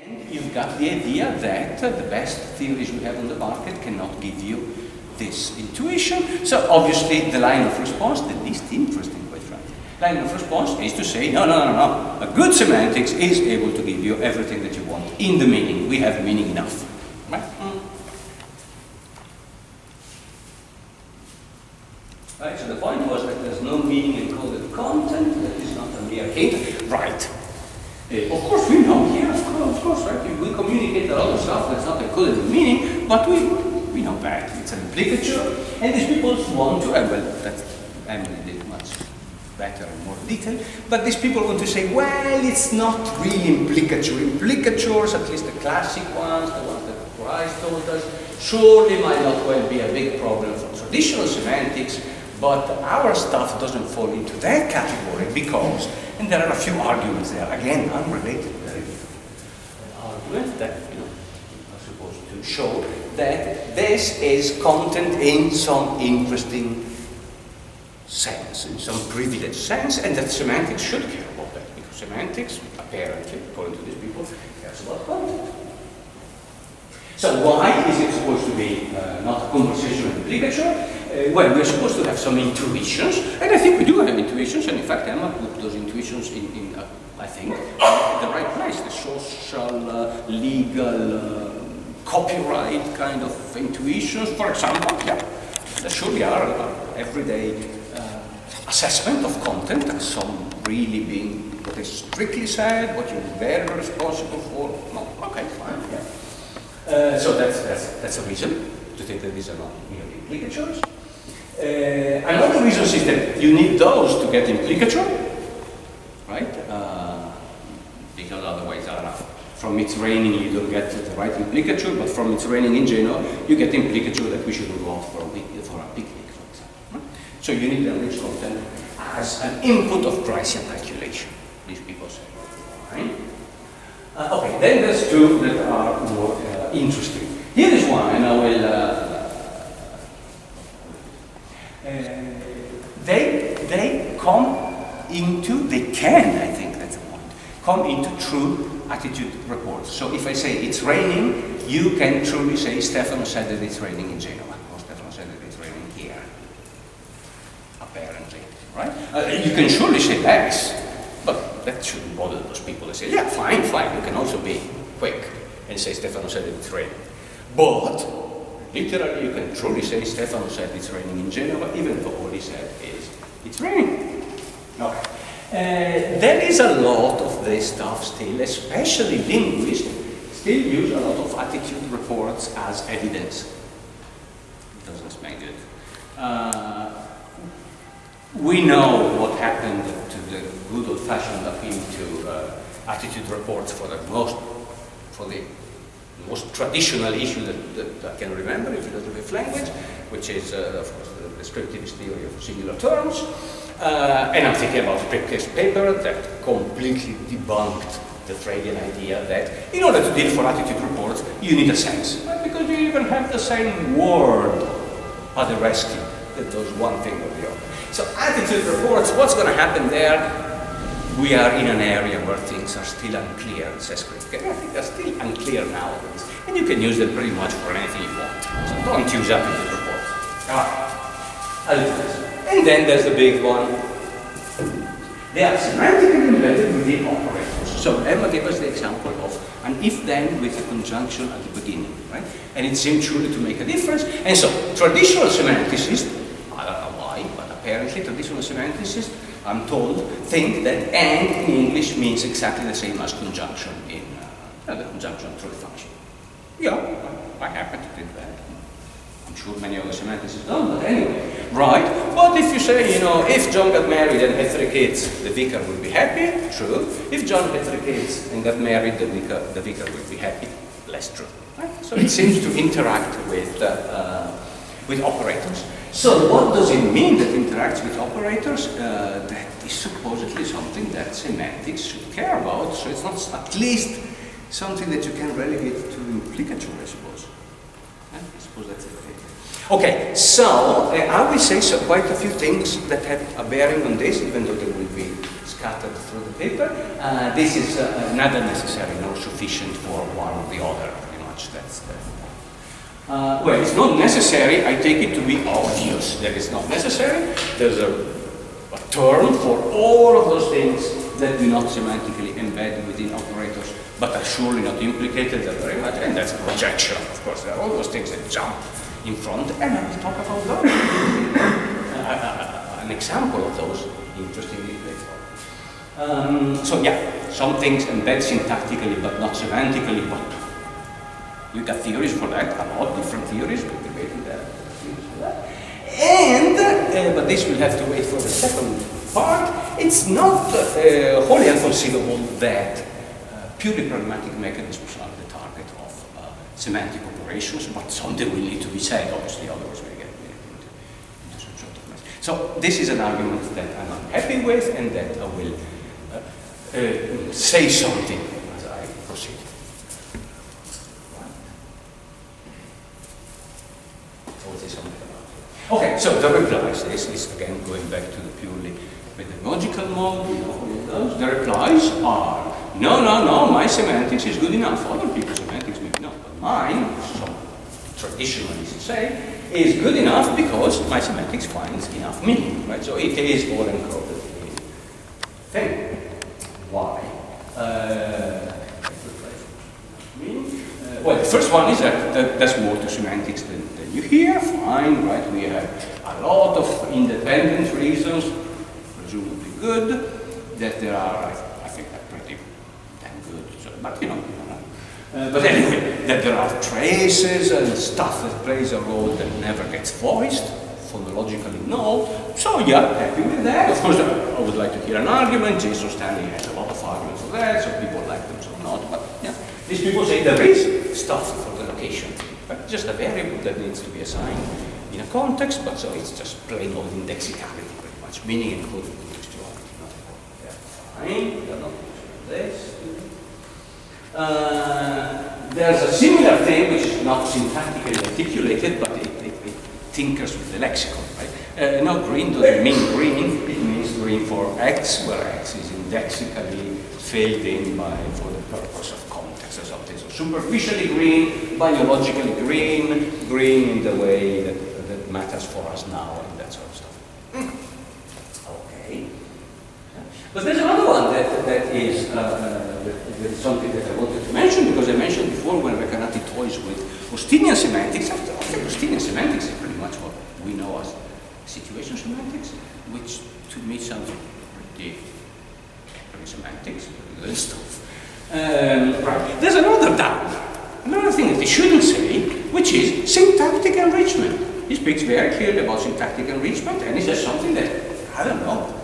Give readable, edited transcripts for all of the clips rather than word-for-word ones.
And you've got the idea that the best theories we have on the market cannot give you this intuition. So obviously the line of response, the least interesting, quite frankly, line of response is to say, no. A good semantics is able to give you everything that you want in the meaning. We have meaning enough. Right? Right, so the point was that there's no meaning encoded content, that is not a mere hint. Right. Of course we know, yeah, of course, right? We communicate a lot of stuff that's not encoded in meaning, but we know that. It's an implicature, and these people want to, well, that's Emily did much better and more detail, but these people want to say, well, it's not really implicature. Implicatures, at least the classic ones, the ones that Christ told us, surely might not well be a big problem for traditional semantics, but our stuff doesn't fall into that category because, and there are a few arguments there, again, unrelated, very arguments that, are supposed to show that this is content in some interesting sense, in some privileged sense, and that semantics should care about that, because semantics, apparently, according to these people, cares about content. So why is it supposed to be not a conversational implicature? Well, we're supposed to have some intuitions, and I think we do have intuitions, and in fact Emma put those intuitions in I think, in the right place, the social, legal, copyright kind of intuitions, for example, yeah, there surely are everyday assessment of content, and some really being what is strictly said, what you're very responsible for. No, okay, fine, yeah. So that's a reason to think that these are not merely implicatures. Another reason is that you need those to get implicature, right? Because otherwise, I don't know, from it's raining you don't get the right implicature, but from it's raining in Genoa, you get implicature that we shouldn't go out for a picnic, for example. Right? So you need the rich content as an input of Pricean calculation, these people say. Right? Okay, then there's two that are more interesting. Here is one, and I will. They can, I think that's the point, come into true attitude reports. So if I say it's raining, you can truly say Stefano said that it's raining in Genoa, or Stefano said that it's raining here, apparently, right? You can surely say less, but that shouldn't bother those people. They say, yeah, fine, you can also be quick and say Stefano said that it's raining. But literally, you can truly say Stefano said it's raining in Genoa, even though all he said is it's raining. Okay. There is a lot of this stuff still, especially linguists, still use a lot of attitude reports as evidence. It doesn't smell good. We know what happened to the good old-fashioned appeal to attitude reports for the most traditional issue that I can remember in philosophy of language, which is, of course, the descriptivist theory of singular terms. And I'm thinking about the Pripke's paper that completely debunked the Freudian idea that in order to deal for attitude reports, you need a sense. Right? Because you even have the same word, adereski, that does one thing or the other. So attitude reports, what's going to happen there? We are in an area where things are still unclear, says Kripke. I think they're still unclear nowadays. And you can use them pretty much for anything you want. So don't use attitude reports. All right. I'll do this. And then there's the big one. They are semantically embedded within operators. So Emma gave us the example of an if-then with a conjunction at the beginning, right? And it seemed truly to make a difference. And so traditional semanticists, I don't know why, but apparently traditional semanticists, I'm told, think that and in English means exactly the same as conjunction in the conjunction through the function. Yeah, I happen to think that. I'm sure many other semanticists don't, but anyway. Right, but if you say, if John got married and had 3 kids, the vicar will be happy, true. If John had 3 kids and got married, the vicar will be happy, less true. Right? So it seems to interact with operators. So what does it mean that interacts with operators? That is supposedly something that semantics should care about, so it's not at least something that you can relegate to implicature, I suppose. I suppose that's the thing. Okay, so I will say quite a few things that have a bearing on this, even though they will be scattered through the paper. This is neither necessary nor sufficient for one or the other, pretty much. Well, it's not necessary, I take it to be obvious that it's not necessary. There's a term for all of those things that do not semantically embed within operators, but are surely not implicated very much, and that's projection, of course. There are all those things that jump in front, and I will talk about those. An example of those, interestingly, later. So yeah, some things embed syntactically, but not semantically, but you got theories for that, a lot of different theories, we're debating that. And, but this will have to wait for the second part. It's not wholly inconceivable that purely pragmatic mechanisms are the target of semantic operations, but something will need to be said, obviously, otherwise we get into some sort of mess. So this is an argument that I'm unhappy with, and that I will say something as I proceed. Okay, so the replies. This is again going back to the purely pedagogical mode. You know what it does. The replies are no, my semantics is good enough. Other people's semantics maybe not, but mine, some traditionalists say, is good enough because my semantics finds enough meaning, right? So it is all encoded in thing. Why? Well, the first one is that there's more to semantics than you hear. Fine, right? We have a lot of independent reasons, presumably good, that there are, I think, pretty damn good. So, but you know, but anyway, that there are traces and stuff that plays a role that never gets voiced, phonologically no. So yeah, happy with that. Of course, I would like to hear an argument. Jason Stanley has a lot of arguments for that, so people like them, some not. But yeah, these people say there is stuff for the location. But just a variable that needs to be assigned in a context, but so it's just plain old indexicality, pretty much, meaning encoded contextuality. Yeah, fine, we are not this. There's a similar thing which is not syntactically articulated, but it tinkers with the lexicon, right? No, green doesn't mean green, it means green for X, where X is indexically filled in for the purpose of context or something. So superficially green, biologically green, green in the way that matters for us now, and that sort of stuff. Okay. But there's another one that is something that I wanted to mention, because I mentioned before when Recanati toys with Austinian semantics. I think Austinian semantics is pretty much what we know as situation semantics, which to me sounds pretty semantics, pretty good stuff. Right. There's another thing that they shouldn't say, which is syntactic enrichment. He speaks very clearly about syntactic enrichment, and he says something that, I don't know,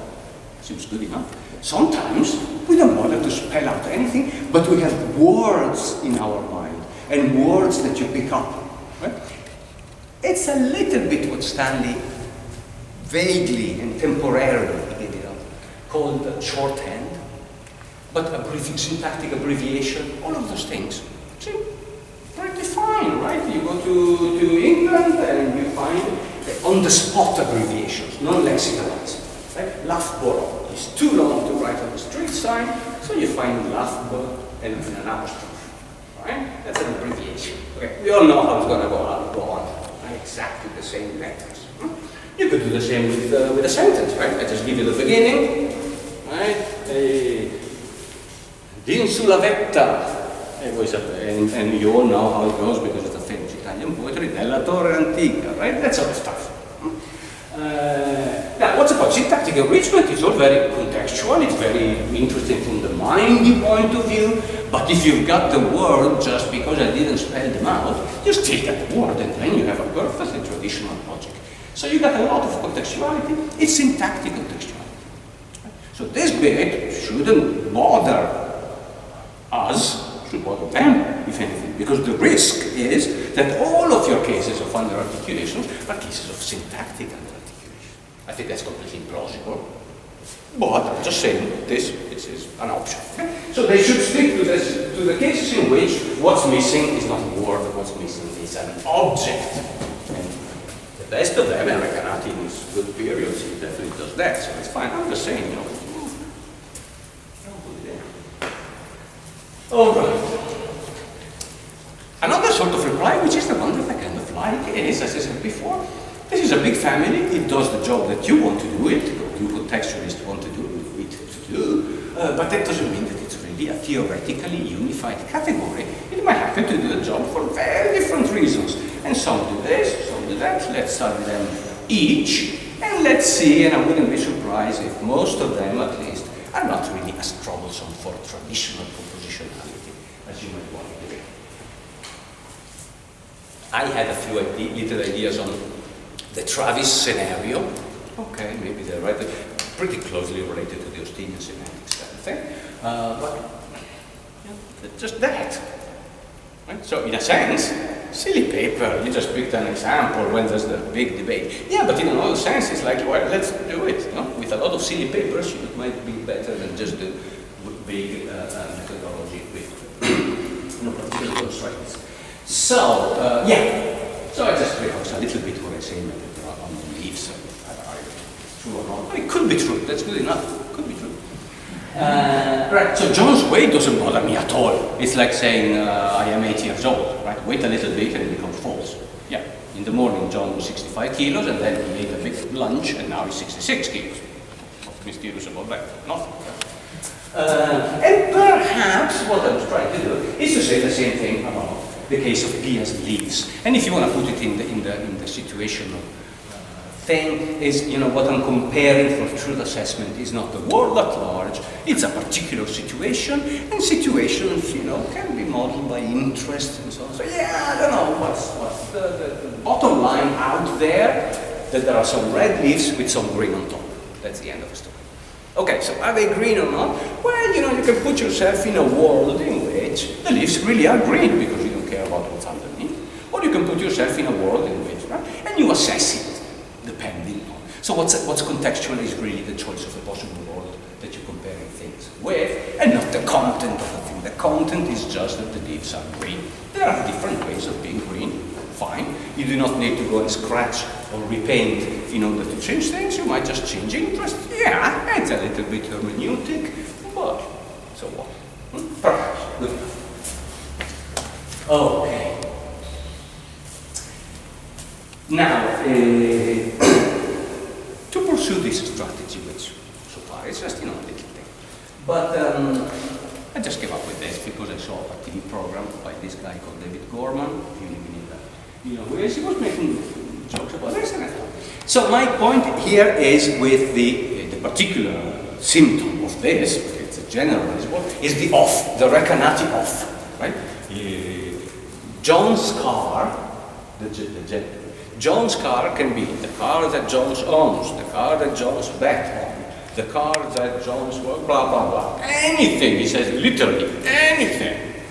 seems good enough. Sometimes we don't bother to spell out anything, but we have words in our mind, and words that you pick up. Right? It's a little bit what Stanley vaguely and temporarily called shorthand, but syntactic abbreviation, all of those things seem pretty fine, right? You go to England and you find on-the-spot abbreviations, non-lexicalized. Right? Loughborough is too long to write on the street sign, so you find Loughborough and an apostrophe. Right? That's an abbreviation. Okay? We all know how it's going to go on. Right? Exactly the same letters. You could do the same with a sentence, right? I just give you the beginning, right? Din sulla vetta, and you all know how it goes because it's a famous Italian poetry, della torre antica, right? That sort of stuff. Now, what's about syntactic enrichment? It's all very contextual, it's very interesting from the mindy point of view, but if you've got the word just because I didn't spell them out, you still get the word, and then you have a perfectly traditional logic. So you got a lot of contextuality, it's syntactic contextuality. So this bit shouldn't bother us, should bother them, if anything, because the risk is that all of your cases of under-articulations are cases of syntactic under-articulation. I think that's completely implausible, but I'm just saying this is an option. Okay? So they should stick to the cases in which what's missing is not a word, what's missing is an object. And the best of them, and Recanati in his good periods, he definitely does that, so it's fine. I'm just saying, All right. Another sort of reply, which is the one that I kind of like, is, as I said before, this is a big family. It does the job that you want to do it, or you contextualists want to do it to do, but that doesn't mean that it's really a theoretically unified category. It might happen to do the job for very different reasons. And some do this, some do that. Let's study them each, and let's see, and I wouldn't be surprised if most of them, at least, are not really as troublesome for traditional propositionality as you might want to do. I had a few little ideas on the Travis scenario. Okay, maybe they're right, pretty closely related to the Austinian semantics kind of thing. But yeah, just that. Right? So in a sense, silly paper, you just picked an example when there's the big debate. Yeah, but in another sense, it's like, well, let's do it. No? With a lot of silly papers, it might be better than just the big methodology with no particular constraints. So, yeah, so I just rehearsed a little bit what I say on the leaves. True or not? Well, it could be true, that's good enough. Could be true. Right, so John's weight doesn't bother me at all. It's like saying I am 8 years old, right? Wait a little bit and it becomes false. Yeah, in the morning John was 65 kilos and then he made a big lunch and now he's 66 kilos. What's mysterious about that? Nothing. And perhaps what I was trying to do is to say the same thing about the case of P as leaves. And if you want to put it in the situational thing, is, you know, what I'm comparing for truth assessment is not the world at large, it's a particular situation, and situations, you know, can be modeled by interest and so on. So yeah, I don't know, what's the bottom line out there, that there are some red leaves with some green on top. That's the end of the story. Okay, so are they green or not? Well, you know, you can put yourself in a world in which the leaves really are green because you don't care about what's underneath. Or you can put yourself in a world in which, right, and you assess it depending on. So what's contextual is really the choice of the possible world that you're comparing things with, and not the content of the thing. The content is just that the leaves are green. There are different ways of being green. Fine. You do not need to go and scratch or repaint in order to change things. You might just change interest. Yeah, it's a little bit hermeneutic, but so what? Perhaps. Good enough. Okay. Now, to pursue this strategy, which so far it's just, you know, a little thing. But I just came up with this because I saw a TV program by this guy called David Gorman. You know, he was making jokes about this and I thought. So my point here is with the particular symptom of this, it's a generalizable, is the off, the recanati off, right? John's car, John's car can be the car that Jones owns, the car that Jones bet on, the car that Jones blah, blah, blah. Anything, he says, literally, anything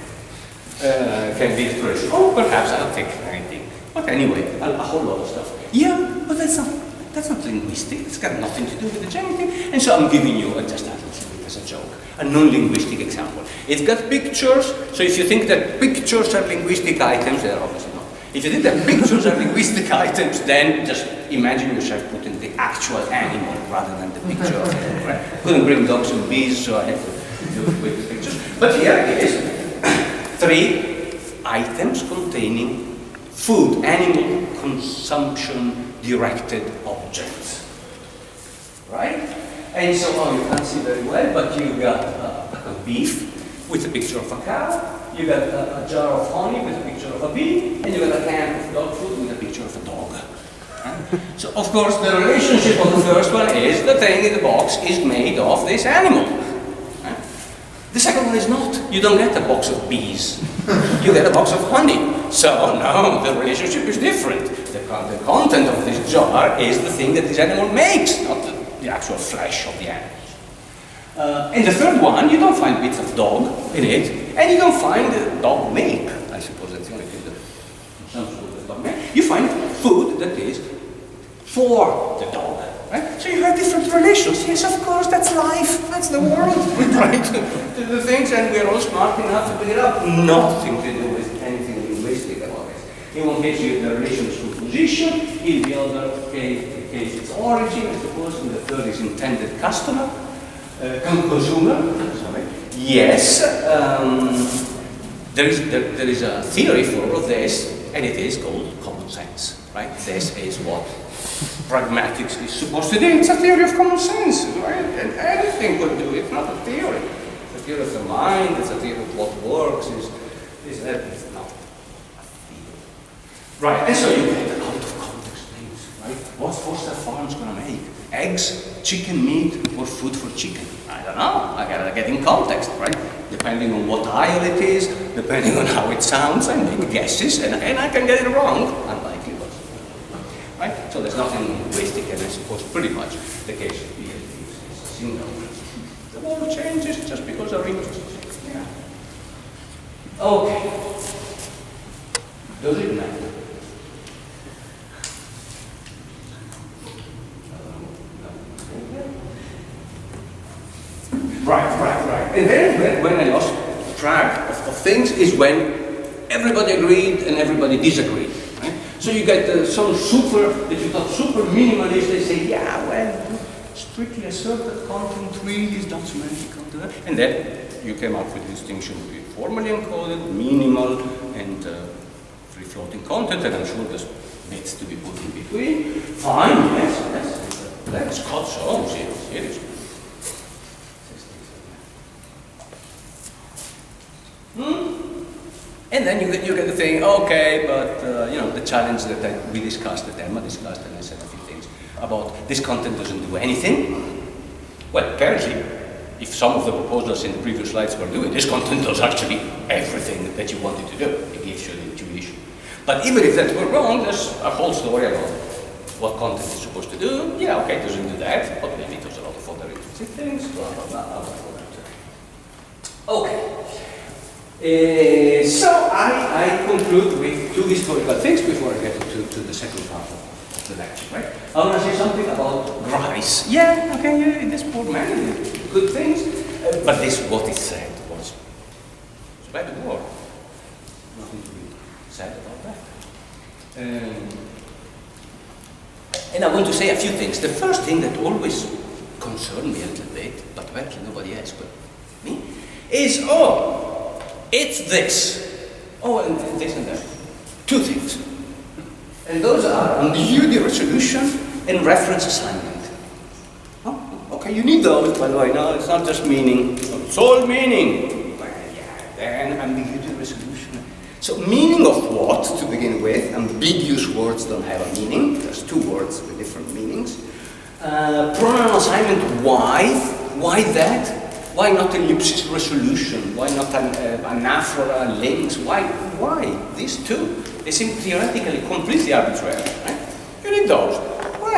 can be expressed. Oh, perhaps I'll take anything. But anyway, a whole lot of stuff. Yeah, but that's not linguistic. It's got nothing to do with the genitive. And so I'm giving you just a little bit as a joke, a non-linguistic example. It's got pictures, so if you think that pictures are linguistic items, they're obviously not. If you think that pictures are linguistic items, then just imagine yourself putting the actual animal rather than the picture of animal, right? Couldn't bring dogs and bees, so I had to do it with the pictures. But here it is. 3 items containing food, animal consumption directed objects, right? And so you can't see very well, but you got a beef with a picture of a cow, you got a jar of honey with a picture of a bee, and you got a can of dog food with a picture of a dog. So of course the relationship of the first one is the thing in the box is made of this animal. The second one is not. You don't get a box of bees. You get a box of honey. So, no, the relationship is different. The content of this jar is the thing that this animal makes, not the actual flesh of the animal. In the third one, you don't find bits of dog in it, and you don't find dog milk. I suppose that's the only thing that some food with dog milk. You find food that is for the dog. Right? So you have different relations. Yes, of course, that's life. That's the world. We try to do things and we're all smart enough to pick it up. Nothing to do with anything linguistic about it. In one case, you have the relations to position. In the other case, it's origin, I suppose. In the third is intended customer, consumer. Sorry. Yes, there is a theory for all of this, and it is called common sense, right? This is what pragmatics is supposed to do. It's a theory of common sense, right? And anything could do. It's not a theory. It's a theory of the mind. It's a theory of what works. It's not a theory, right? And so you get out of context things, right? What's Foster Farms going to make? Eggs, chicken meat, or food for chicken? I don't know. I gotta get in context, right? Depending on what aisle it is, depending on how it sounds, I make guesses, and I can get it wrong, unlikely, but right? So there's nothing linguistic, and I suppose pretty much the case here is single. The world changes just because our interests change. Yeah. Okay. Does it matter? Right. And then when I lost track of things is when everybody agreed and everybody disagreed. Right? So you get some that you thought super minimalist, they say, yeah, well, strictly assert that content really is not semantic. And then you came up with the distinction between formally encoded, minimal, and free-floating content, and I'm sure there's bits to be put in between. Fine, yes. Let's cut so seriously. And then you get the thing, okay, but the challenge that we discussed, that Emma discussed, and I said a few things about this content doesn't do anything. Well, apparently, if some of the proposals in the previous slides were doing, this content does actually everything that you wanted to do. It gives you the intuition. But even if that were wrong, there's a whole story about what content is supposed to do. Yeah, okay, it doesn't do that, but maybe it does a lot of other interesting things, blah, blah, blah, blah. Okay. So I conclude with two historical things before I get to the second part of the lecture, right? I want to say something about Grice. Yeah, okay, this poor man did good things, but this, what he said was a bad word. Nothing to be said about that. And I want to say a few things. The first thing that always concerned me a little bit, but apparently nobody else but me, is, it's this. And this and that. Two things. And those are ambiguity resolution and reference assignment. Oh, okay, you need those, by the way. No, it's not just meaning. It's all meaning. Well, yeah, then ambiguity resolution. So meaning of what, to begin with? Ambiguous words don't have a meaning. There's two words with different meanings. Pronoun assignment, why? Why that? Why not ellipsis resolution? Why not anaphora links? Why? These two? They seem theoretically completely arbitrary, right? You need those. Well,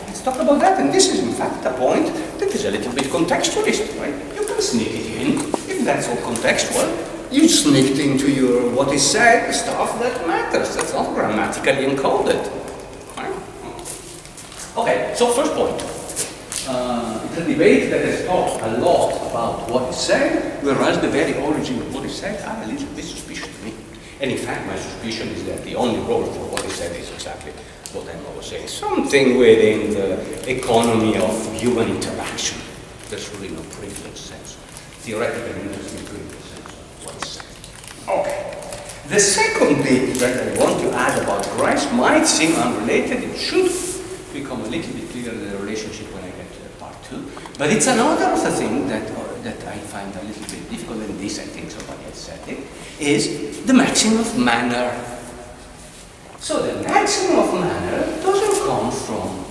let's talk about that. And this is, in fact, a point that is a little bit contextualist, right? You can sneak it in. If that's all contextual, you sneaked into your what is said stuff that matters. That's not grammatically encoded. Right? Okay, so first point. It's a debate that has talked a lot about what is said, whereas the very origin of what is said are a little bit suspicious to me. And in fact, my suspicion is that the only role for what is said is exactly what Emma was saying. Something within the economy of human interaction. There's really no privileged sense. Theoretically, there's no privileged sense of what is said. Okay. The second bit that I want to add about Grice might seem unrelated. It should become a little bit clearer in the relationship when I get to part two. But it's another of the things that I find a little bit difficult, and this I think somebody has said it, is the maximum of manner. So the maximum of manner doesn't come from,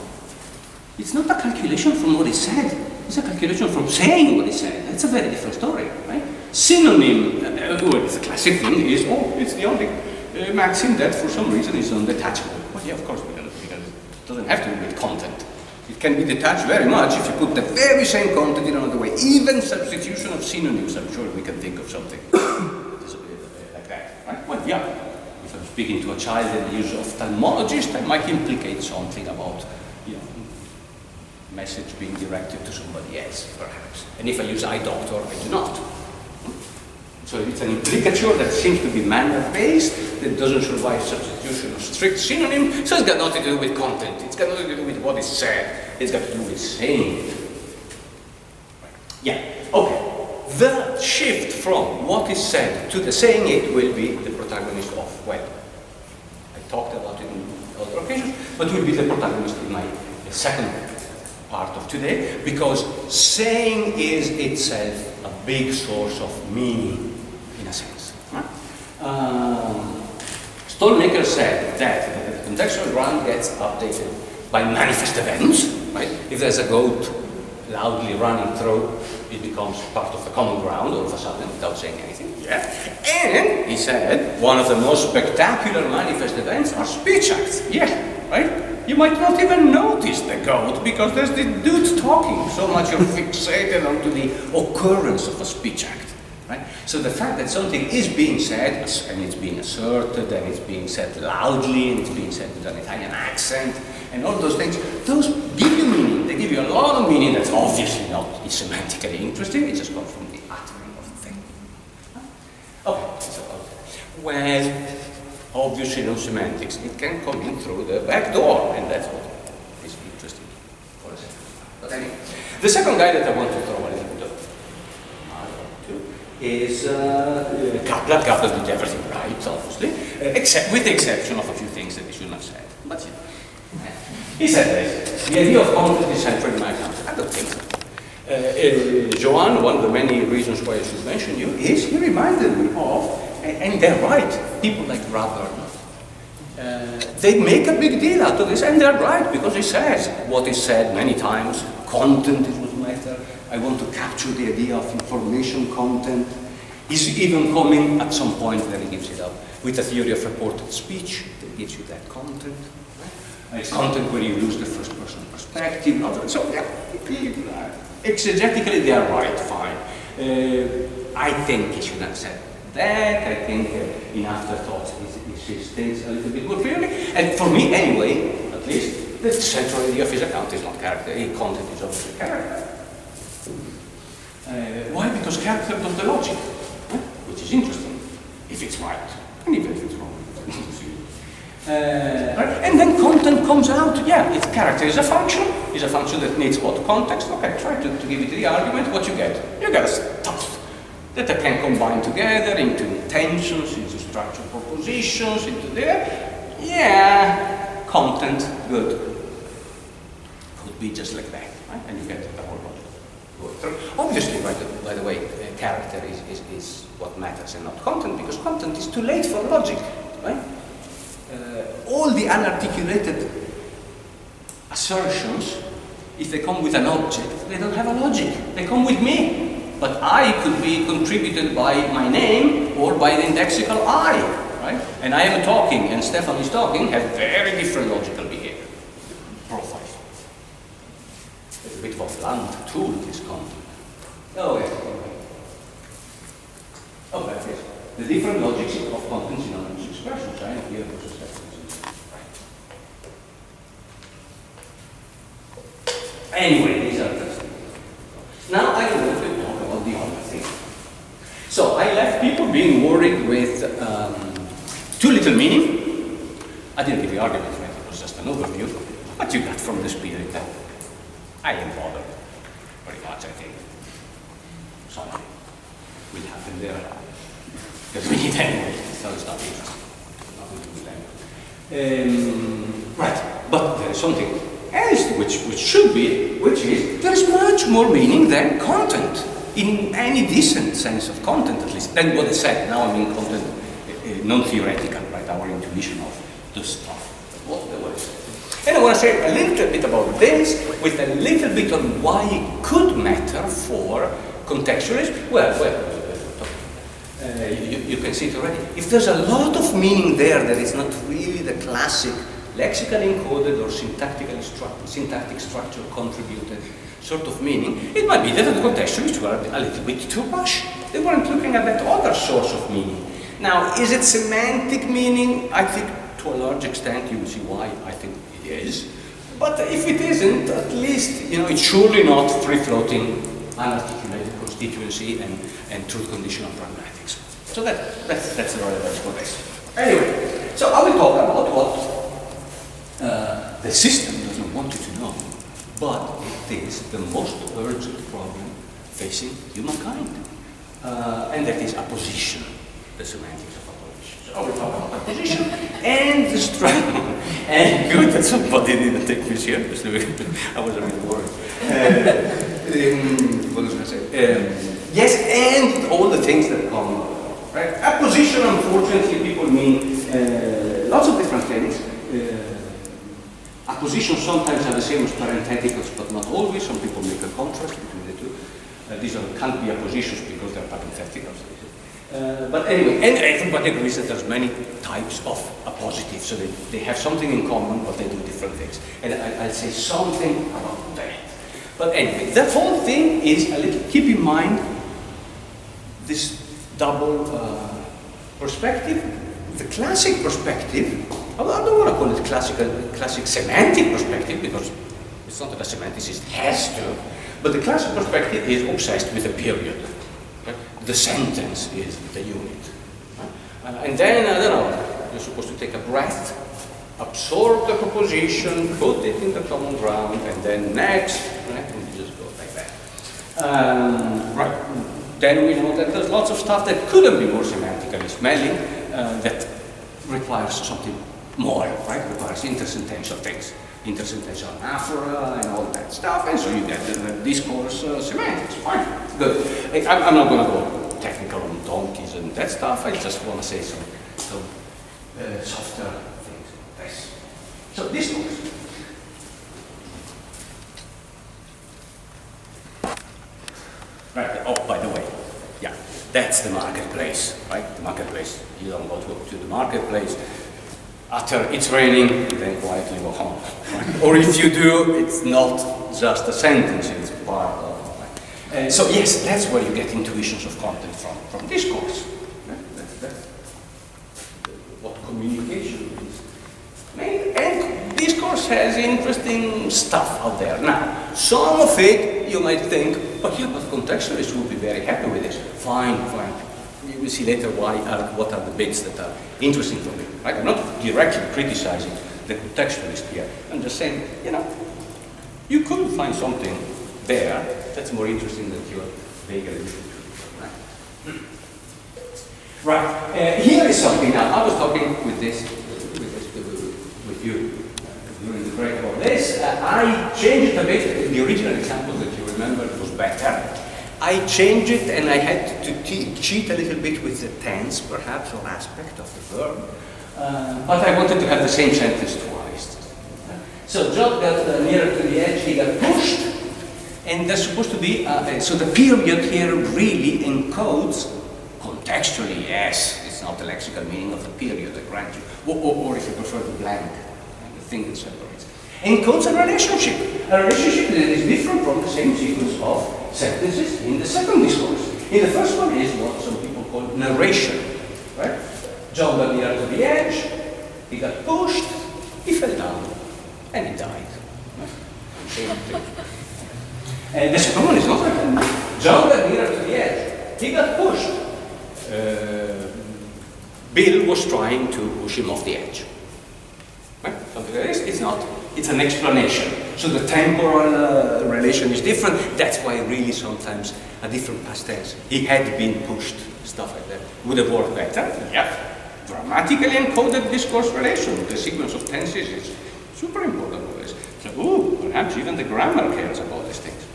it's not a calculation from what is said, it's a calculation from saying what is said. That's a very different story, right? Synonym, the classic thing is, it's the only maxim that for some reason is undetachable. Well, yeah, of course, because it doesn't have to do with content. It can be detached very much if you put the very same content in another way. Even substitution of synonyms, I'm sure we can think of something like that. Right? Well, yeah. If I'm speaking to a child in the use of ophthalmologist, I might implicate something about, message being directed to somebody else, perhaps. And if I use eye doctor, I do not. So it's an implicature that seems to be manner-based, that doesn't survive substitution of strict synonym, so it's got nothing to do with content, it's got nothing to do with what is said, it's got to do with saying it. Yeah, okay. the shift from what is said to the saying it will be the protagonist of, well, I talked about it in other occasions, but will be the protagonist in my second part of today, because saying is itself a big source of meaning, in a sense. Stolmaker said that the contextual ground gets updated by manifest events, right? If there's a goat loudly running through, it becomes part of the common ground all of a sudden without saying anything. Yeah. And he said one of the most spectacular manifest events are speech acts. Yeah, right? You might not even notice the goat because there's the dude talking. So much you're fixated onto the occurrence of a speech act. Right? So the fact that something is being said, and it's being asserted, and it's being said loudly, and it's being said with an Italian accent, and all those things, those give you meaning. They give you a lot of meaning that's obviously not semantically interesting. It just comes from the uttering of the thing. Okay, so, well, obviously no semantics. It can come in through the back door, and that's what is interesting for us. But anyway, the second guy that I want to throw a little bit of is Kaplan. Kaplan did everything right, obviously, except with the exception of a few things that he shouldn't have said. But yeah. He said this: the idea of content is central in my account. I don't think so. Joanne, one of the many reasons why I should mention you is he reminded me of, and they're right, people like Rubber. They make a big deal out of this, and they're right, because he says what is said many times, content is what matters. I want to capture the idea of information content. He's even coming at some point, then he gives it up, with a theory of reported speech that gives you that content. Right? It's content where you lose the first person perspective. So yeah, exegetically they are right, fine. I think he should have said that. I think in afterthoughts he states a little bit more clearly. And for me anyway, at least, the central idea of his account is not character. Content is obviously character. Why? Because character does the logic, which is interesting, if it's right, and even if it's wrong. Right? And then content comes out, yeah, its character is a function that needs what? Context. Okay, try to give it the argument, what you get? You get a stuff that I can combine together into intentions, into structural propositions, into there. Yeah, content, good. Could be just like that, right? And you get the whole logic. Obviously, by the way, character is what matters and not content, because content is too late for logic, right? All the unarticulated assertions, if they come with an object, they don't have a logic. They come with me. But I could be contributed by my name or by the indexical I, right? And I am talking, and Stefano is talking, have very different logical behavior profiles. It's a bit of a blunt tool, this content. Oh, yes. Oh, that's it. The different logics of contents in anonymous expressions, right? Here versus anyway, these are just. Now I want to talk about the other thing. So I left people being worried with too little meaning. I didn't give the argument, right? It was just an overview. But you got from the spirit that I am bothered very much, I think. Something will happen there. Because we need anyway, so it's not interesting. Nothing to do with them. Right, but there is something else which should be, which is, there is much more meaning than content, in any decent sense of content at least, than what is said. Now I mean content, non-theoretical, right, our intuition of the stuff, what the word is. And I want to say a little bit about this, with a little bit on why it could matter for contextualists. You can see it already. If there's a lot of meaning there that is not really the classic lexically encoded or syntactic structure contributed sort of meaning, it might be that the contextualists were a little bit too much. They weren't looking at that other source of meaning. Now, is it semantic meaning? I think to a large extent you will see why I think it is. But if it isn't, at least, it's surely not free-floating, unarticulated constituency and truth conditional pragmatics. So that's the relevance for this. Anyway, so I will talk about what the system doesn't want you to know, but it is the most urgent problem facing humankind. and that is apposition, the semantics of apposition. So I will talk about apposition and the structure. And good that somebody didn't take me seriously. I was a bit worried. What was I say? Yes, and all the things that come. Right? Apposition, unfortunately, people mean lots of different things. Appositions sometimes are the same as parentheticals, but not always. Some people make a contrast between the two. These can't be appositions because they're parentheticals. But anyway, and everybody agrees that there's many types of appositives, so they have something in common, but they do different things. And I'll say something about that. But anyway, that whole thing is a little, keep in mind this double perspective. The classic perspective, I don't want to call it classic semantic perspective, because it's not that a semanticist has to, but the classic perspective is obsessed with a period. Right? The sentence is the unit. And then, I don't know, you're supposed to take a breath, absorb the proposition, put it in the common ground, and then next, right? And you just go like that. Right. Then we know that there's lots of stuff that couldn't be more semantically smelling, that requires something more, right? Requires intersentential things, intersentential anaphora and all that stuff, and so you get the discourse semantics. Fine, good. I'm not going to go technical on donkeys and that stuff. I just want to say some softer things. Yes. So discourse. Right. Oh, by the way, yeah, that's the marketplace, right? The marketplace. You don't go to the marketplace, utter it's raining, then quietly go home. Right? Or if you do, it's not just a sentence, it's part of. Right? So yes, that's where you get intuitions of content from discourse. Right? That's what communication is. And discourse has interesting stuff out there. Now, some of it you might think, but contextualists will be very happy with this. Fine. You will see later what are the bits that are interesting for me. Right? I'm not directly criticizing the contextualist here. I'm just saying, you could find something there that's more interesting than your vague allusion to. Right. Here is something. Now, I was talking with you during the break about this. I changed it a bit. The original example that you remember was better. I changed it and I had to cheat a little bit with the tense, perhaps, or aspect of the verb. But I wanted to have the same sentence twice. So John got nearer to the edge, he got pushed, and there's supposed to be, so the period here really encodes contextually, yes, it's not the lexical meaning of the period, I grant you, or if you prefer the blank, the thing that separates. Encodes a relationship that is different from the same sequence of sentences in the second discourse. In the first one is what some people call narration, right? John got near to the edge, he got pushed, he fell down, and he died. Right? Same thing. And the second one is not like that. John got near to the edge, he got pushed. Bill was trying to push him off the edge. Right? Something like this. It's not. It's an explanation. So the temporal relation is different. That's why really sometimes a different past tense. He had been pushed, stuff like that. Would have worked better. Yeah. Grammatically encoded discourse relation. The sequence of tenses is super important for this. So, perhaps even the grammar cares about these things.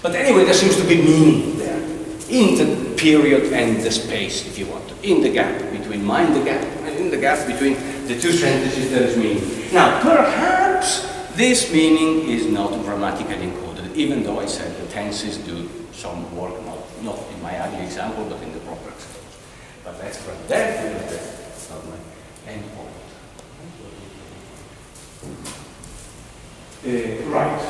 But anyway, there seems to be meaning there. In the period and the space, if you want to. In the gap between, mind the gap, and in the gap between the two sentences there is meaning. Now, perhaps this meaning is not grammatically encoded, even though I said the tenses do some work, not in my ugly example, but in the proper example. But that's from that, that's not my end point. Right.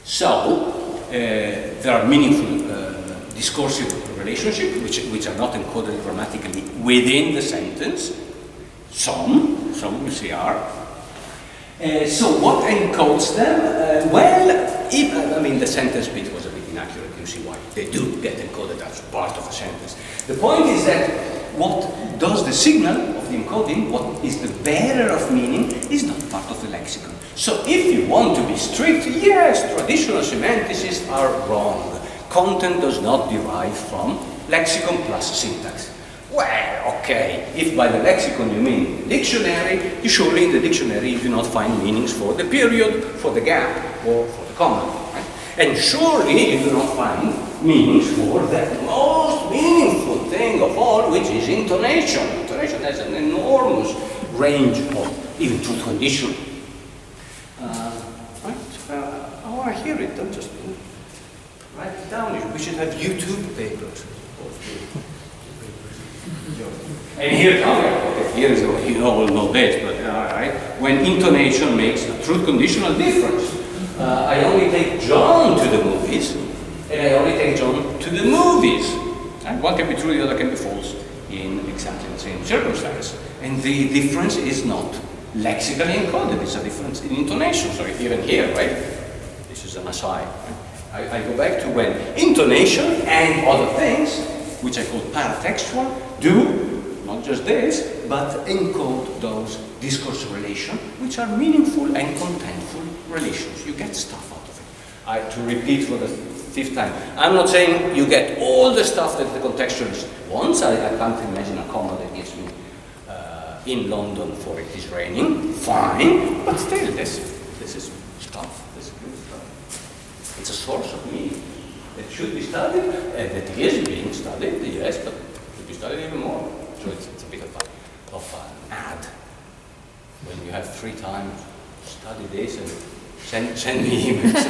So, there are meaningful discursive relationships which are not encoded grammatically within the sentence. Some we see are. So what encodes them? The sentence bit was a bit inaccurate. You see why. They do get encoded as part of a sentence. The point is that what does the signal of the encoding, what is the bearer of meaning, is not part of the lexicon. So if you want to be strict, yes, traditional semanticists are wrong. content does not derive from lexicon plus syntax. Well, okay, if by the lexicon you mean the dictionary, surely in the dictionary you do not find meanings for the period, for the gap, or for the comma. Right? And surely you do not find meanings for the most meaningful thing of all, which is intonation. Intonation has an enormous range of even truth condition. Oh, I hear it, don't just write it down. We should have YouTube papers. And here, okay, here is, you all know this, but right, when intonation makes a truth conditional difference. I only take John to the movies, and I only take John to the movies. And one can be true, the other can be false in exactly the same circumstance. And the difference is not lexically encoded, it's a difference in intonation. So here and here, right? This is an aside. Right? I go back to when intonation and other things, which I call paratextual, do not just this, but encode those discourse relations, which are meaningful and contentful relations. You get stuff out of it. To repeat for the 5th time, I'm not saying you get all the stuff that the contextualist wants. I can't imagine a comma that gives me in London for it is raining. Fine, but still, this is stuff. This is good stuff. It's a source of meaning that should be studied, and that is being studied. Yes, but should be studied even more. So it's a bit of an ad. When you have free time, study this and send me emails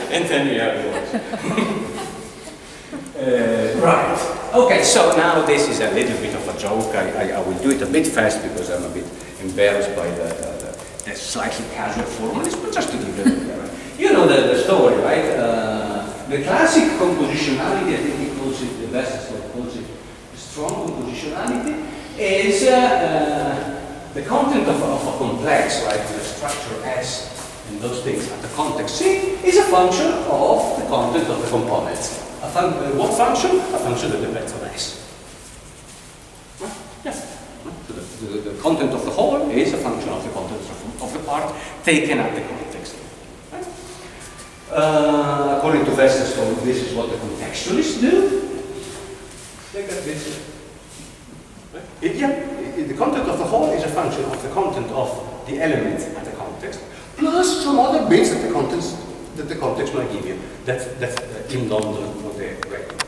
and tell me how it works. Right. Okay, so now this is a little bit of a joke. I will do it a bit fast because I'm a bit embarrassed by the slightly casual formalist, but just to give you you know the story, right? The classic compositionality, I think he calls it, the best calls it strong compositionality, is the content of a complex, right? The structure S and those things at the context C is a function of the content of the components. What function? A function that depends on S. Yeah. So the content of the whole is a function of the content of the part taken at the context. Right? According to Westerstone, this is what the contextualists do. Look at this. The content of the whole is a function of the content of the element at the context, plus some other bits that the context might give you. That's in London for the record.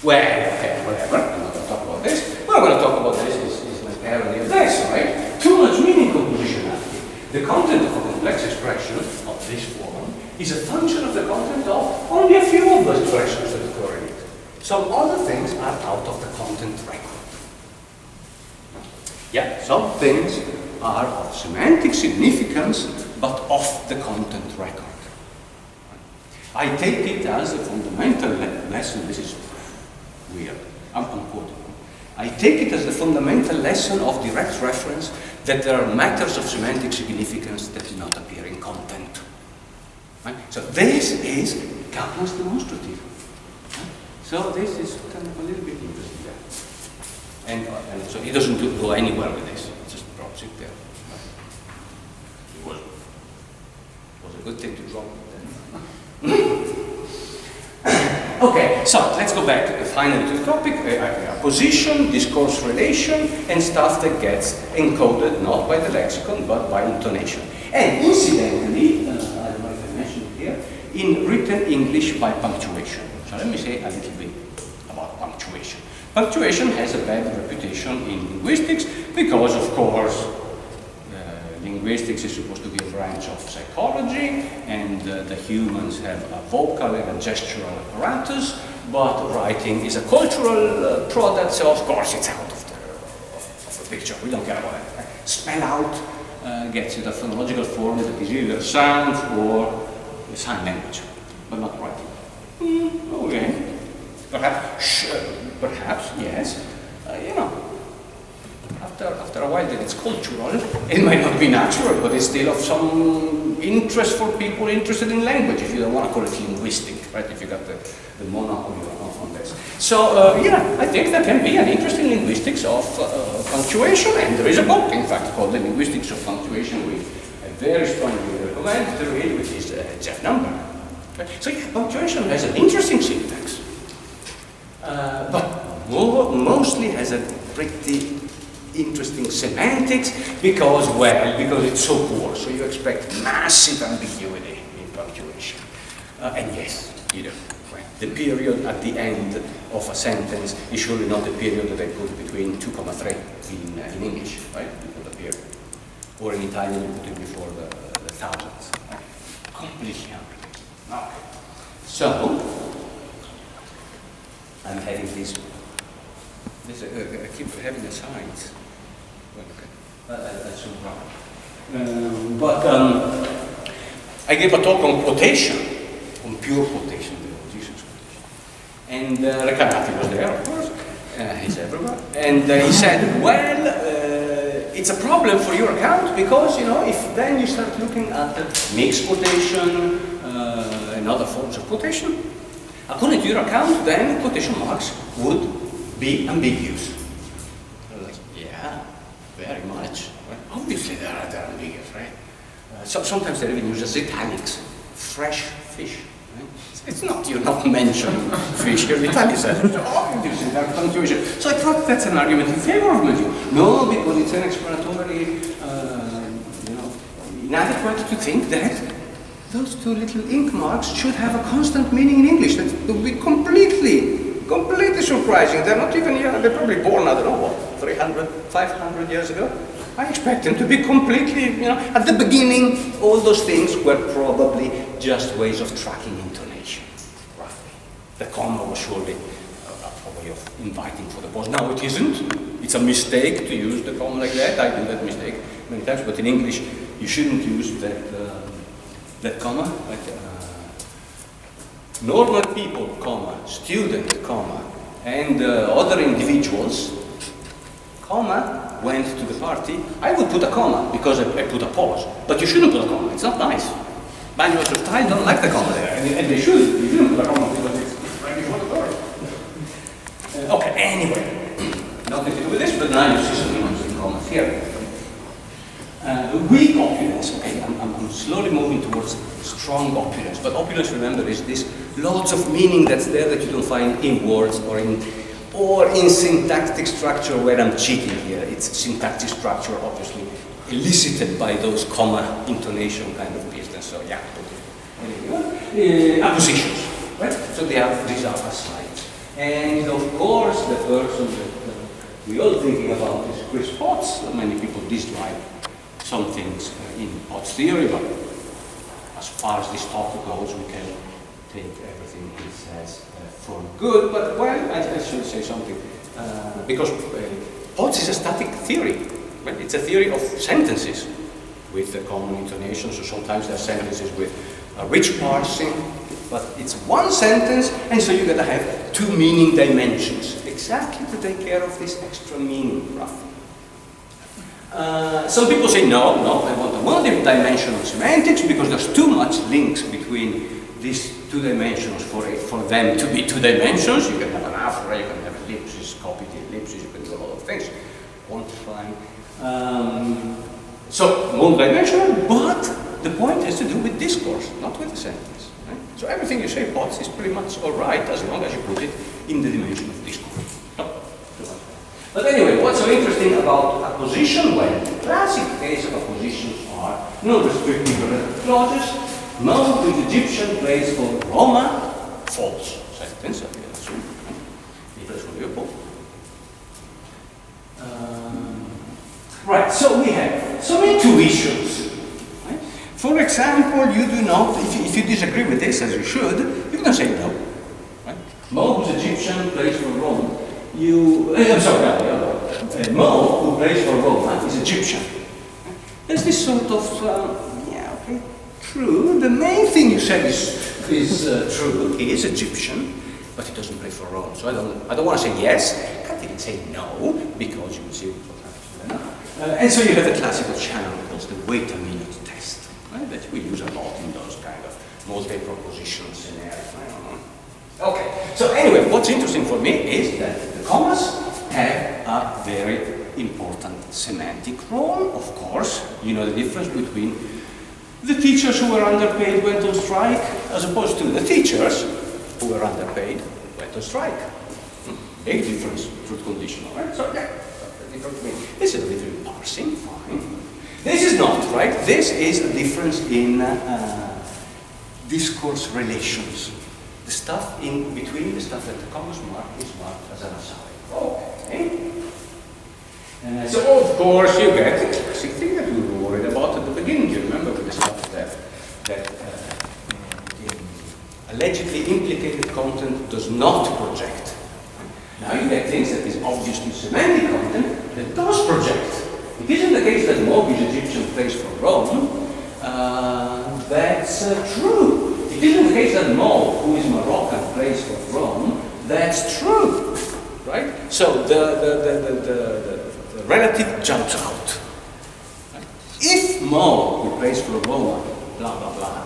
Well, okay, whatever. I'm not going to talk about this. What I'm going to talk about this is my parody of this, right? Too much meaning compositionality. The content of a complex expression of this form is a function of the content of only a few of those expressions that occur in it. Some other things are out of the content record. Yeah, some things are of semantic significance, but off the content record. I take it as a fundamental lesson. This is weird. I'm quoting. I take it as the fundamental lesson of direct reference that there are matters of semantic significance that do not appear in content. Right? So this is Kaplan's demonstrative. Right? So this is kind of a little bit interesting there. And so he doesn't go anywhere with this. He just drops it there. It was a good thing to drop it there. Okay, so let's go back finally to the topic. Position, discourse relation, and stuff that gets encoded not by the lexicon but by intonation. And incidentally, I don't know if I mentioned it here, in written English by punctuation. So let me say a little bit about punctuation. Punctuation has a bad reputation in linguistics because, of course, linguistics is supposed to be a branch of psychology, and the humans have a vocal and a gestural apparatus, but writing is a cultural product, so of course it's out of the picture. We don't care about it. Right? Spell out gets you the phonological form that is either sound or sign language, but not writing. Okay. Perhaps, yes. After a while that it's cultural, it might not be natural, but it's still of some interest for people interested in language, if you don't want to call it linguistic, right? If you got the monopoly on this. So, yeah, I think there can be an interest in linguistics of punctuation, and there is a book, in fact, called The Linguistics of Punctuation, which I very strongly recommend to read, which is Jeff Number. Okay? So yeah, punctuation has an interesting syntax, but mostly has a pretty interesting semantics because it's so poor. So you expect massive ambiguity in punctuation. And yes, you know, the period at the end of a sentence is surely not the period that I put between 2, 3 in English, right? You put a period. Or in Italian, you put it before the thousands. Okay. Completely unpredictable. Okay. So, I'm having this I keep having the signs. Well, okay. That's no problem. I gave a talk on quotation, on pure quotation, the Jesus quotation. And Recanati was there, of course. He's everywhere. And he said, well, it's a problem for your account because, you know, if then you start looking at mixed quotation and other forms of quotation, according to your account, then quotation marks would be ambiguous. Like, yeah, very much. Right? Obviously they're ambiguous, right? So sometimes they even use as italics, fresh fish. Right? It's not, you're not mentioning fish here in Italy, obviously they're punctuation. So I thought that's an argument in favor of Matthew. No, because it's an explanatory, inadequate to think that those two little ink marks should have a constant meaning in English. That would be completely surprising. They're not even, they're probably born, I don't know what, 300, 500 years ago. I expect them to be completely, at the beginning, all those things were probably just ways of tracking intonation, roughly. The comma was surely a way of inviting for the pause. Now it isn't. It's a mistake to use the comma like that. I do that mistake many times, but in English, you shouldn't use that comma. Like, normal people, comma, student, comma, and other individuals, comma, went to the party. I would put a comma because I put a pause, but you shouldn't put a comma. It's not nice. Manuals of style don't like the comma there, and they should. You shouldn't put a comma because it's right before the door. Okay, anyway, nothing to do with this, but now you see some interesting commas here. Weak opulence, okay, I'm slowly moving towards strong opulence, but opulence, remember, is this lots of meaning that's there that you don't find in words or in syntactic structure where I'm cheating here. It's syntactic structure, obviously, elicited by those comma intonation kind of business, so yeah. Appositions, right? So these are asides. And of course, the person that we all thinking about is Chris Potts. Many people dislike some things in Potts' theory, but as far as this talk goes, we can take everything he says for good. But, well, I should say something, because Potts is a static theory. Right? It's a theory of sentences with the common intonation, so sometimes there are sentences with a rich parsing, but it's one sentence, and so you're going to have two meaning dimensions, exactly to take care of this extra meaning, roughly. Some people say, no, I want a one-dimensional semantics because there's too much links between these two dimensions for them to be two dimensions. You can have an aphora, you can have ellipsis, copy the ellipsis, you can do a lot of things, quantifying. So, one-dimensional, but the point has to do with discourse, not with the sentence. Right? So everything you say, Potts, is pretty much all right as long as you put it in the dimension of discourse. But anyway, what's so interesting about apposition? Well, the classic case of appositions are non-restrictive clauses. Mo with Egyptian place for Roma, false sentence, I assume. Right, so we have some intuitions. Right? For example, you do not, if you disagree with this, as you should, you can say no. Right? Mo who's Egyptian place for Rome. Mo, who plays for Roma, is Egyptian. There's this sort of, true. The main thing you said is true. He is Egyptian, but he doesn't play for Rome. So I don't want to say yes. I can't even say no, because you will see what happens. And so you have the classical channel called the wait-a-minute test, right? That we use a lot in those kind of multi-proposition scenarios. I don't know. Okay, so anyway, what's interesting for me is that the commas have a very important semantic role, of course. You know the difference between the teachers who were underpaid went on strike as opposed to the teachers, who were underpaid, went on strike. Big difference, truth conditional, right? So yeah, different meaning. This is a difference in parsing, fine. This is not, right? This is a difference in discourse relations. The stuff in between, the stuff that the commas mark is marked as an aside. Okay. So of course you get the classic thing that we were worried about at the beginning. You remember with the stuff that allegedly implicated content does not project. Now you get things that is obviously semantic content that does project. It isn't the case that Borg is Egyptian plays for Rome. That's true. It isn't the case that Mo, who is Moroccan, plays for Rome. That's true, right? So the relative jumps out. Right? If Mo, who plays for Roma, blah blah blah,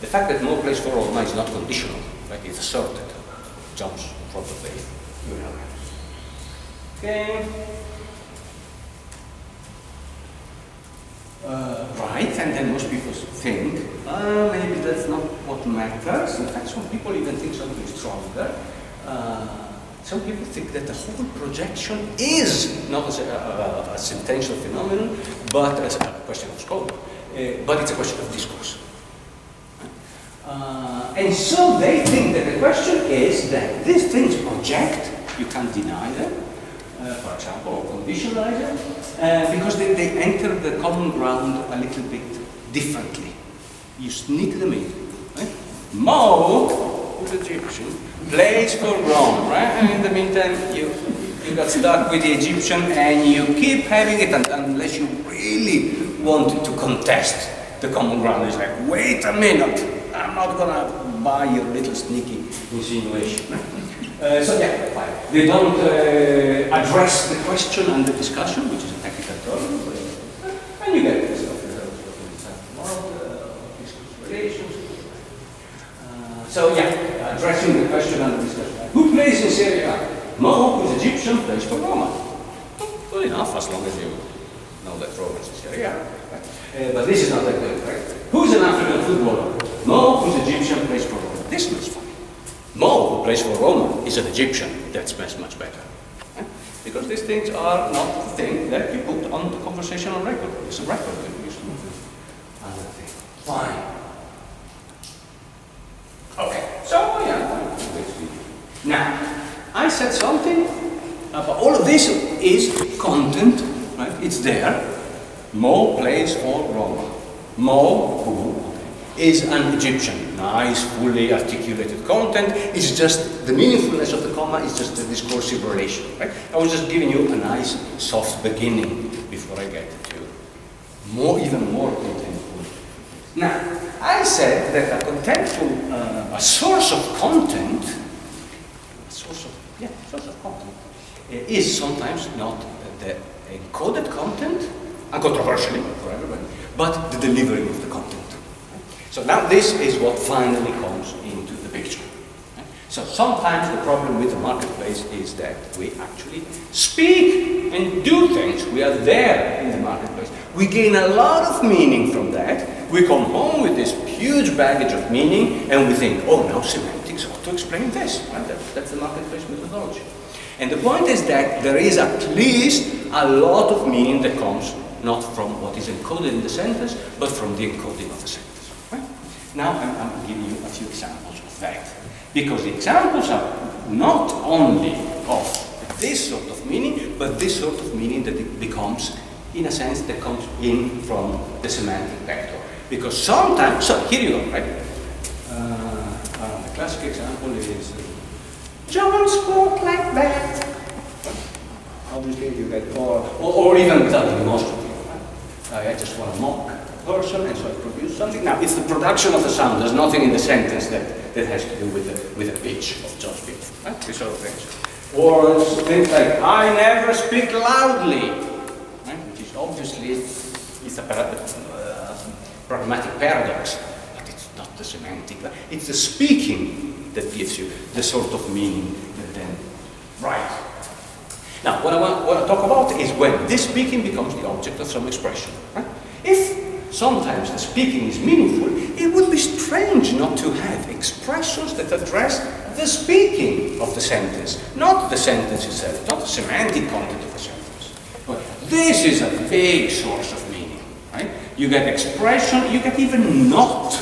the fact that Mo plays for Roma is not conditional, right? It's asserted, jumps from the play. You know. Okay. Right, and then most people think, maybe that's not what matters. In fact, some people even think something stronger. Some people think that the whole projection is not a sentential phenomenon, but as a question of scope, but it's a question of discourse. And so they think that the question is that these things project, you can't deny them, for example, or conditionalize them, because they enter the common ground a little bit differently. You sneak them in. Right? Mo, who's Egyptian, plays for Rome, right? And in the meantime, you got stuck with the Egyptian and you keep having it unless you really wanted to contest the common ground. It's like, wait a minute, I'm not gonna buy your little sneaky insinuation. Right? So yeah, fine. They don't address the question and the discussion, which is a technical term, and you get this stuff. Relations. So yeah, addressing the question and the discussion. Who plays in Serie A? Mo, who's Egyptian, plays for Roma. Good enough, as long as you know that Roma is in Serie A. Right? But this is not that good, right? Who's an African footballer? Mo, who's Egyptian, plays for Roma. This is fine. Mo, who plays for Roma, is an Egyptian. That's much better. Right? Because these things are not the thing that you put on the conversational record. It's a record that you use to move another thing. Fine. Okay, so yeah, now, I said something about all of this is content, right? It's there. Mo plays for Roma. Mo, who is an Egyptian. Nice, fully articulated content. It's just the meaningfulness of the comma is just a discursive relation, right? I was just giving you a nice, soft beginning before I get to even more contentful. Now, I said that a contentful, a source of content, source of content, is sometimes not the encoded content, uncontroversially for everybody, but the delivery of the content. So now this is what finally comes into the picture. So sometimes the problem with the marketplace is that we actually speak and do things. We are there in the marketplace. We gain a lot of meaning from that. We come home with this huge baggage of meaning and we think, oh, now semantics ought to explain this. Right? That's the marketplace methodology. And the point is that there is at least a lot of meaning that comes not from what is encoded in the sentence, but from the encoding of the sentence. Right? Now I'm giving you a few examples of that. Because the examples are not only of this sort of meaning, but this sort of meaning that it becomes, in a sense, that comes in from the semantic vector. Because sometimes, so here you go, right? The classic example is, John spoke like that. Obviously you get, or even without a demonstrative. Right? I just want to mock a person, and so I produce something. Now, it's the production of the sound. There's nothing in the sentence that has to do with the pitch of John's speech. Right? These sort of things. Or things like, I never speak loudly. Right? Which is obviously, it's a pragmatic paradox, but it's not the semantic. It's the speaking that gives you the sort of meaning that then, right. Now, what I want to talk about is when this speaking becomes the object of some expression. Right? If sometimes the speaking is meaningful, it would be strange not to have expressions that address the speaking of the sentence, not the sentence itself, not the semantic content of the sentence. But this is a big source of meaning, right? You get expression, you get even not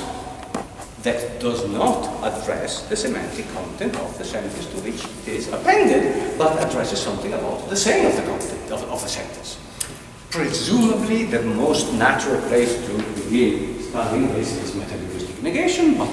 that does not address the semantic content of the sentence to which it is appended, but addresses something about the saying of the content of the sentence. Presumably, the most natural place to begin studying this is metalinguistic negation, but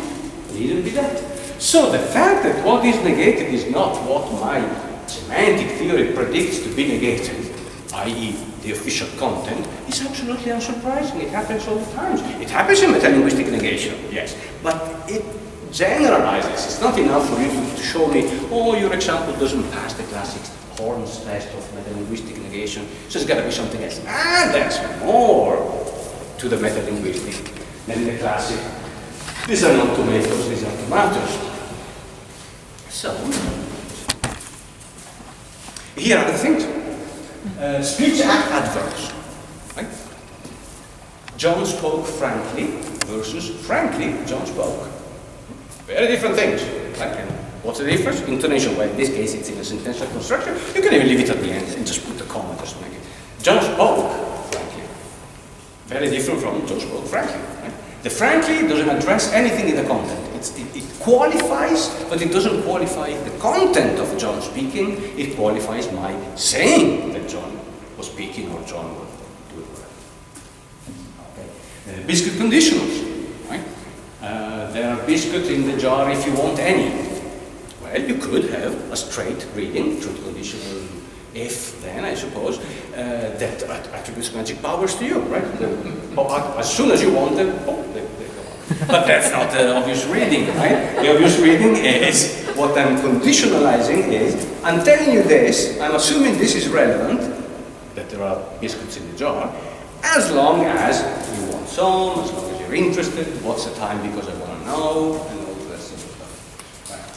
needn't be that. So the fact that what is negated is not what my semantic theory predicts to be negated, i.e. the official content, is absolutely unsurprising. It happens all the time. It happens in metalinguistic negation, yes, but it generalizes. It's not enough for you to show me, oh, your example doesn't pass the classic Horn's test of metalinguistic negation, so it's got to be something else. And there's more to the metalinguistic than the classic. These are not tomatoes, these are tomatoes. So, here are the things. Speech adverbs. Right? John spoke frankly versus frankly John spoke. Very different things. Right? What's the difference? Intonation. Well, in this case, it's in a sentential construction. You can even leave it at the end and just put the comma just to make it. John spoke frankly. Very different from John spoke frankly. Right? The frankly doesn't address anything in the content. It qualifies, but it doesn't qualify the content of John speaking. It qualifies my saying that John was speaking or John was doing well. Okay. Biscuit conditionals. Right? There are biscuits in the jar if you want any. Well, you could have a straight reading, truth conditional if, then, I suppose, that attributes magic powers to you, right? As soon as you want them, they go on. But that's not the obvious reading, right? The obvious reading is, what I'm conditionalizing is, I'm telling you this, I'm assuming this is relevant, that there are biscuits in the jar, as long as you want some, as long as you're interested, what's the time because I want to know, and all that sort of stuff. Right.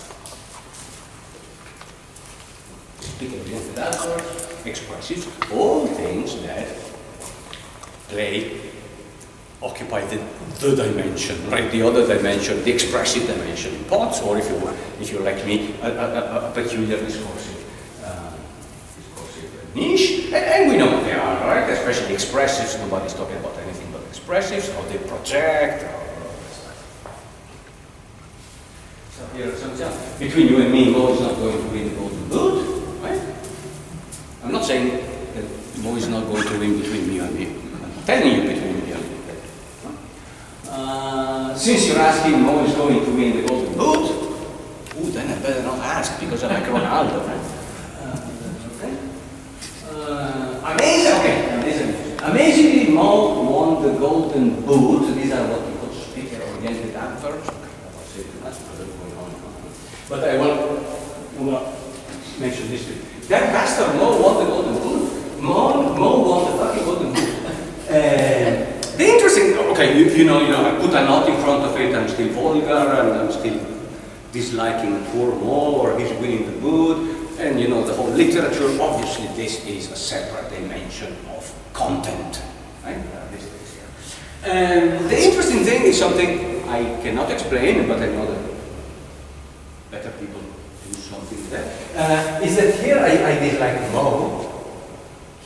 Speaking-oriented adverbs, expressives, all things that occupy the dimension, right? The other dimension, the expressive dimension in pods, or if you're like me, a peculiar discursive niche, and we know what they are, right? Especially expressives. Nobody's talking about anything but expressives, how they project. So here are some examples. Between you and me, Mo is not going to win the golden boot, right? I'm not saying that Mo is not going to win between you and me. I'm telling you between me and you. Since you're asking Mo is going to win the golden boot, then I better not ask because I like Ronaldo, right? Amazingly, Mo won the golden boot. These are what we call speaker-oriented adverbs. But I want to mention this to you. That bastard Mo won the golden boot. Mo won the fucking golden boot. The interesting, okay, you know, I put a note in front of it. I'm still vulgar, and I'm still disliking poor Mo, or he's winning the boot. And you know, the whole literature, obviously this is a separate dimension of content, right? And the interesting thing is something I cannot explain, but I know that better people do something there. Is that here I dislike Mo,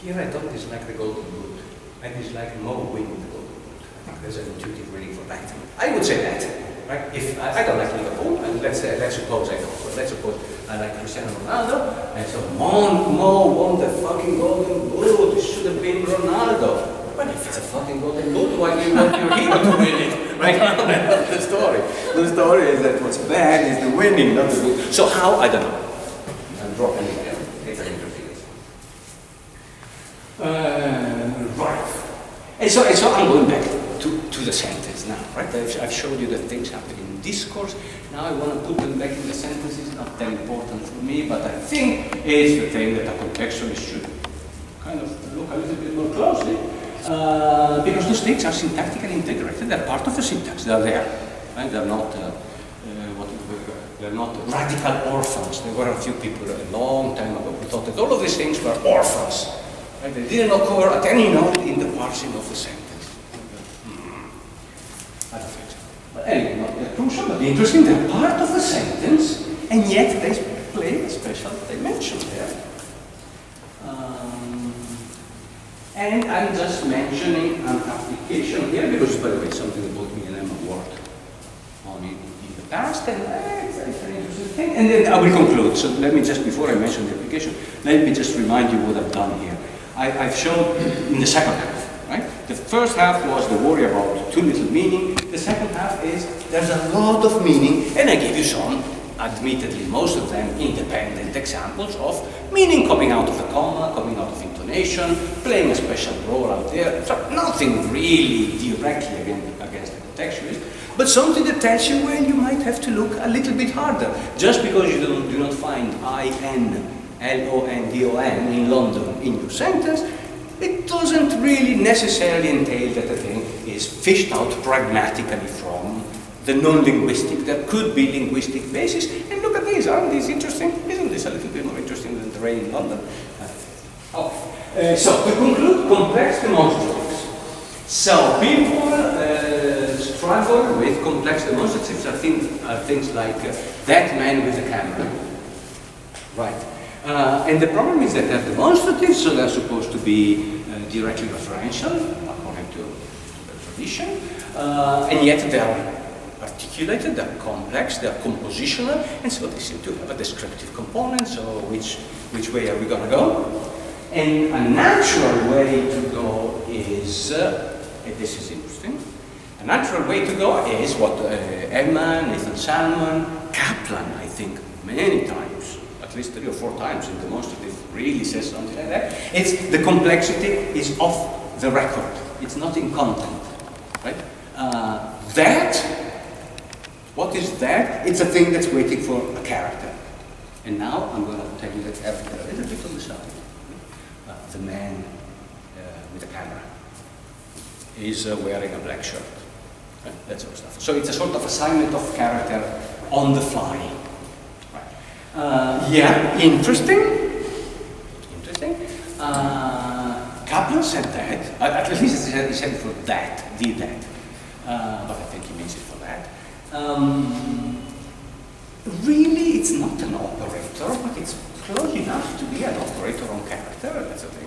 here I don't dislike the golden boot. I dislike Mo winning the golden boot. I think there's an intuitive reading for that. I would say that. Right? If I don't like Liverpool, and let's suppose I don't. Let's suppose I like Cristiano Ronaldo, and so Mo won the fucking golden boot. It should have been Ronaldo. But if it's a fucking golden boot, why do you want your hero to win it? Right? That's the story. The story is that what's bad is the winning, not the boot. So how? I don't know. I'm dropping it there. It's an interference. Right. And so I'm going back to the sentence now, right? I've showed you that things happen in discourse. Now I want to put them back in the sentences. Not that important for me, but I think it's the thing that a contextualist should kind of look a little bit more closely. Because those things are syntactically integrated. They're part of the syntax. They're there. Right? They're not they're not radical orphans. There were a few people a long time ago who thought that all of these things were orphans. Right? They didn't occur at any note in the parsing of the sentence. Anyway, not that crucial, but interesting. They're part of the sentence, and yet they play a special dimension there. And I'm just mentioning an application here, because, by the way, something about me and Emma worked on it in the past, and it's an interesting thing. And then I will conclude. So let me just, before I mention the application, let me just remind you what I've done here. I've shown in the second half, right? The first half was the worry about too little meaning. The second half is there's a lot of meaning, and I give you some, admittedly most of them independent examples of meaning coming out of the comma, coming out of intonation, playing a special role out there. So nothing really directly against the contextualist, but something that tells you, well, you might have to look a little bit harder. Just because you do not find I-N-L-O-N-D-O-N in London in your sentence, it doesn't really necessarily entail that the thing is fished out pragmatically from the non-linguistic. There could be linguistic basis. And look at these, aren't these interesting? Isn't this a little bit more interesting than the rain in London? Okay. So, to conclude, complex demonstratives. So, people struggle with complex demonstratives. I think things like that man with the camera. Right. And the problem is that they're demonstratives, so they're supposed to be directly referential, according to the tradition, and yet they're articulated, they're complex, they're compositional, and so they seem to have a descriptive component, so which way are we going to go? And a natural way to go is, and this is interesting, a natural way to go is what Emma, Nathan Salmon, Kaplan, I think, many times, at least 3 or 4 times in demonstrative, really says something like that. It's the complexity is off the record. It's not in content, right? What is that? It's a thing that's waiting for a character. And now I'm going to tell you that character a little bit on the side. The man with the camera is wearing a black shirt. Right? That sort of stuff. So it's a sort of assignment of character on the fly. Right. Yeah, interesting. Interesting. Kaplan said that. At least he said it for that, but I think he means it for that. Really, it's not an operator, but it's close enough to be an operator on character. That's the thing.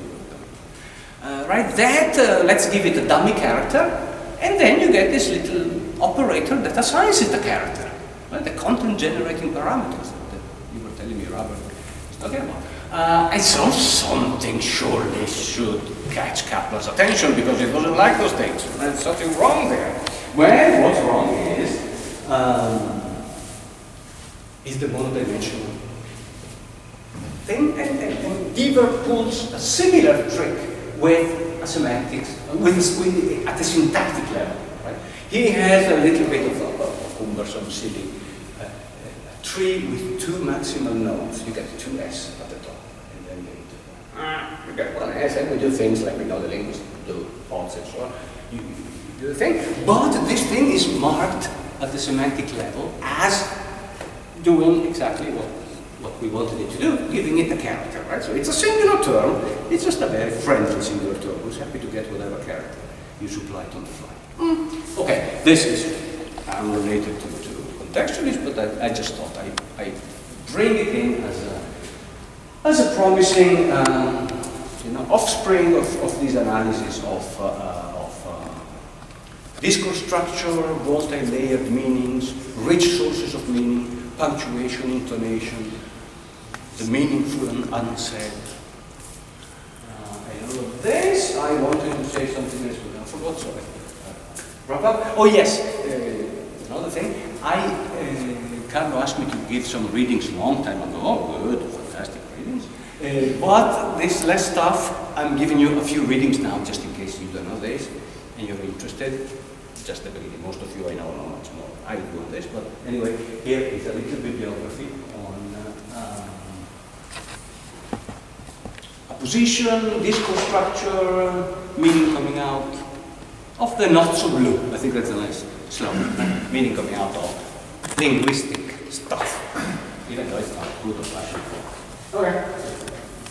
Right, let's give it a dummy character, and then you get this little operator that assigns it a character. Right? The content generating parameters that you were telling me Robert was talking about. And so something surely should catch Kaplan's attention, because it doesn't like those things. There's something wrong there. Well, what's wrong is the monodimensional thing, and Deaver pulls a similar trick with a semantics, at the syntactic level. Right? He has a little bit of a cumbersome, silly tree with 2 maximal nodes. You get 2 S at the top, and then you get 1 S, and we do things like we know the linguists do, fonts and so on. You do the thing, but this thing is marked at the semantic level as doing exactly what we wanted it to do, giving it a character, right? So it's a singular term, it's just a very friendly singular term, who's happy to get whatever character you supply it on the fly. Okay, this is unrelated to contextualist, but I just thought I bring it in as a promising offspring of this analysis of discourse structure, multi-layered meanings, rich sources of meaning, punctuation, intonation, the meaningful and unsaid. And all of this, I wanted to say something else, but I forgot, sorry. Wrap up? Oh yes, another thing. Carlo asked me to give some readings a long time ago. Oh, good, fantastic readings. But this less stuff, I'm giving you a few readings now, just in case you don't know this, and you're interested. Just the beginning. Most of you I know much more. I do this, but anyway, here is a little bibliography on apposition, discourse structure, meaning coming out of the not so blue. I think that's a nice slogan. Meaning coming out of linguistic stuff, even though it's not good or fashion. Okay.